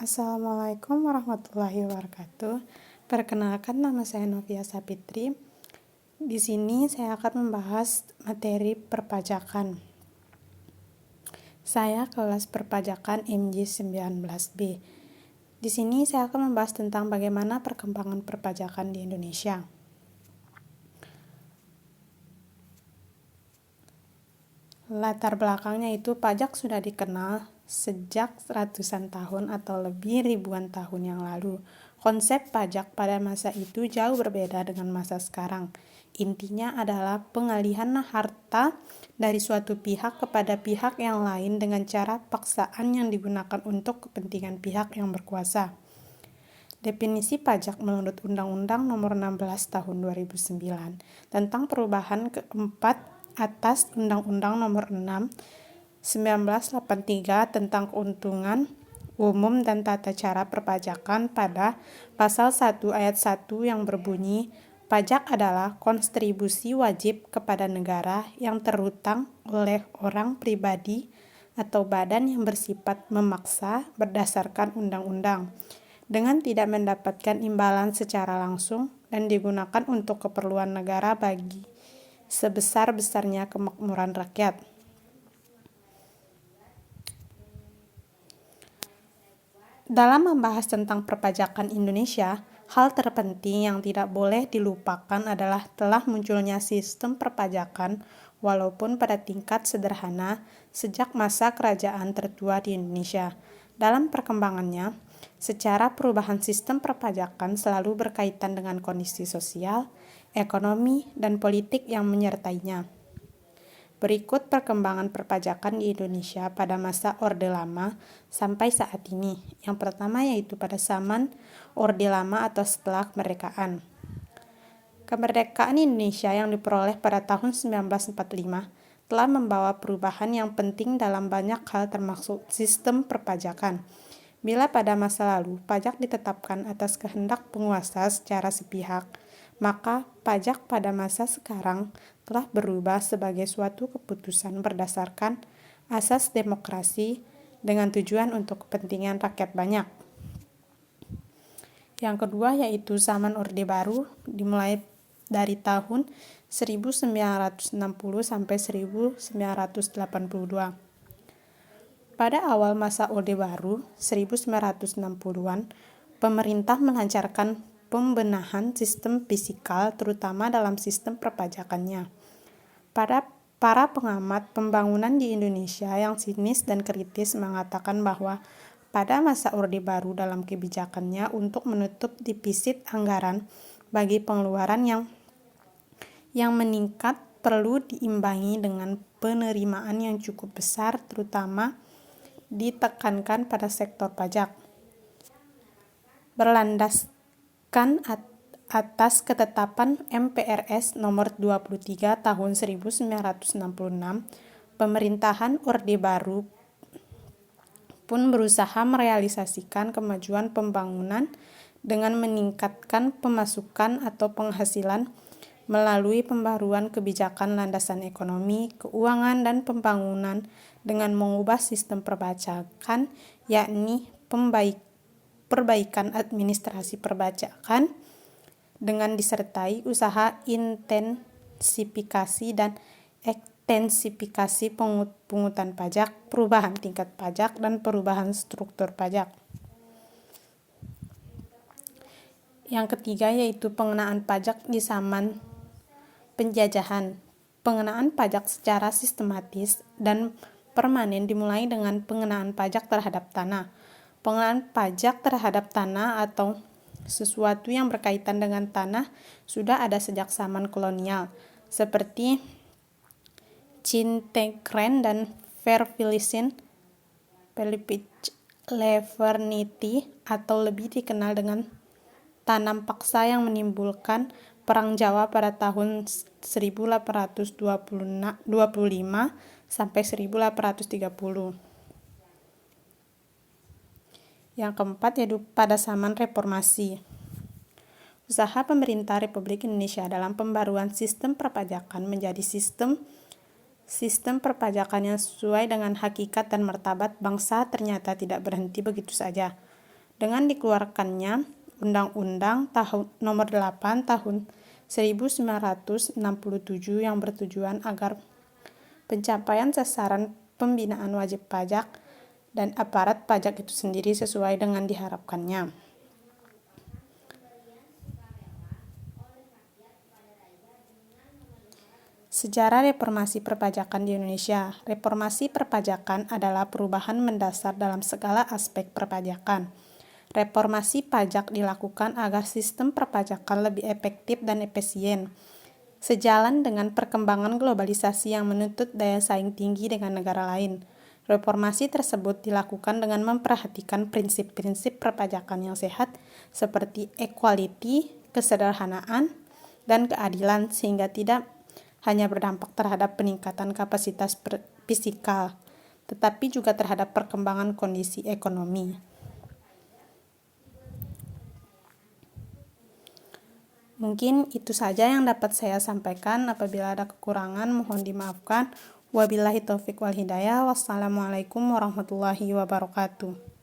Assalamualaikum warahmatullahi wabarakatuh. Perkenalkan, nama saya Novia Sapitri. Di sini saya akan membahas materi perpajakan. Saya kelas perpajakan MJ19B. Di sini saya akan membahas tentang bagaimana perkembangan perpajakan di Indonesia. Latar belakangnya itu pajak sudah dikenal sejak ratusan tahun atau lebih ribuan tahun yang lalu. Konsep pajak pada masa itu jauh berbeda dengan masa sekarang. Intinya adalah pengalihan harta dari suatu pihak kepada pihak yang lain dengan cara paksaan yang digunakan untuk kepentingan pihak yang berkuasa. Definisi pajak menurut Undang-Undang Nomor 16 Tahun 2009 tentang perubahan keempat atas Undang-Undang Nomor 6 1983 tentang keuntungan umum dan tata cara perpajakan pada pasal 1 ayat 1 yang berbunyi, pajak adalah kontribusi wajib kepada negara yang terhutang oleh orang pribadi atau badan yang bersifat memaksa berdasarkan undang-undang dengan tidak mendapatkan imbalan secara langsung dan digunakan untuk keperluan negara bagi sebesar-besarnya kemakmuran rakyat. Dalam membahas tentang perpajakan Indonesia, hal terpenting yang tidak boleh dilupakan adalah telah munculnya sistem perpajakan walaupun pada tingkat sederhana sejak masa kerajaan tertua di Indonesia. Dalam perkembangannya, secara perubahan sistem perpajakan selalu berkaitan dengan kondisi sosial, ekonomi, dan politik yang menyertainya. Berikut perkembangan perpajakan di Indonesia pada masa Orde Lama sampai saat ini. Yang pertama yaitu pada zaman Orde Lama atau setelah kemerdekaan. Kemerdekaan Indonesia yang diperoleh pada tahun 1945 telah membawa perubahan yang penting dalam banyak hal termasuk sistem perpajakan. Bila pada masa lalu pajak ditetapkan atas kehendak penguasa secara sepihak, maka pajak pada masa sekarang telah berubah sebagai suatu keputusan berdasarkan asas demokrasi dengan tujuan untuk kepentingan rakyat banyak. Yang kedua yaitu zaman Orde Baru dimulai dari tahun 1960 sampai 1982. Pada awal masa Orde Baru 1960-an, pemerintah melancarkan pembenahan sistem fiskal terutama dalam sistem perpajakannya. Para pengamat pembangunan di Indonesia yang sinis dan kritis mengatakan bahwa pada masa Orde Baru dalam kebijakannya untuk menutup defisit anggaran bagi pengeluaran yang meningkat perlu diimbangi dengan penerimaan yang cukup besar terutama ditekankan pada sektor pajak. Berlandaskan atas ketetapan MPRS nomor 23 tahun 1966, pemerintahan Orde Baru pun berusaha merealisasikan kemajuan pembangunan dengan meningkatkan pemasukan atau penghasilan melalui pembaruan kebijakan landasan ekonomi, keuangan, dan pembangunan dengan mengubah sistem perpajakan, yakni perbaikan administrasi perpajakan dengan disertai usaha intensifikasi dan ekstensifikasi pungutan pajak, perubahan tingkat pajak, dan perubahan struktur pajak. Yang ketiga yaitu pengenaan pajak di zaman penjajahan. Pengenaan pajak secara sistematis dan permanen dimulai dengan pengenaan pajak terhadap tanah. Pengenaan pajak terhadap tanah atau sesuatu yang berkaitan dengan tanah sudah ada sejak zaman kolonial, seperti Chintegren dan Vervilisen Levernity, atau lebih dikenal dengan tanam paksa yang menimbulkan Perang Jawa pada tahun 1825 sampai 1830. Yang keempat yaitu pada zaman reformasi. Usaha pemerintah Republik Indonesia dalam pembaruan sistem perpajakan menjadi sistem perpajakan yang sesuai dengan hakikat dan martabat bangsa ternyata tidak berhenti begitu saja. Dengan dikeluarkannya Undang-Undang Nomor 8 Tahun 1967 yang bertujuan agar pencapaian sasaran pembinaan wajib pajak dan aparat pajak itu sendiri sesuai dengan diharapkannya. Sejarah reformasi perpajakan di Indonesia. Reformasi perpajakan adalah perubahan mendasar dalam segala aspek perpajakan. Reformasi pajak dilakukan agar sistem perpajakan lebih efektif dan efisien, sejalan dengan perkembangan globalisasi yang menuntut daya saing tinggi dengan negara lain. Reformasi tersebut dilakukan dengan memperhatikan prinsip-prinsip perpajakan yang sehat seperti equality, kesederhanaan, dan keadilan sehingga tidak hanya berdampak terhadap peningkatan kapasitas fiskal, tetapi juga terhadap perkembangan kondisi ekonomi. Mungkin itu saja yang dapat saya sampaikan. Apabila ada kekurangan, mohon dimaafkan. Wabillahi taufiq wal hidayah. Wassalamualaikum warahmatullahi wabarakatuh.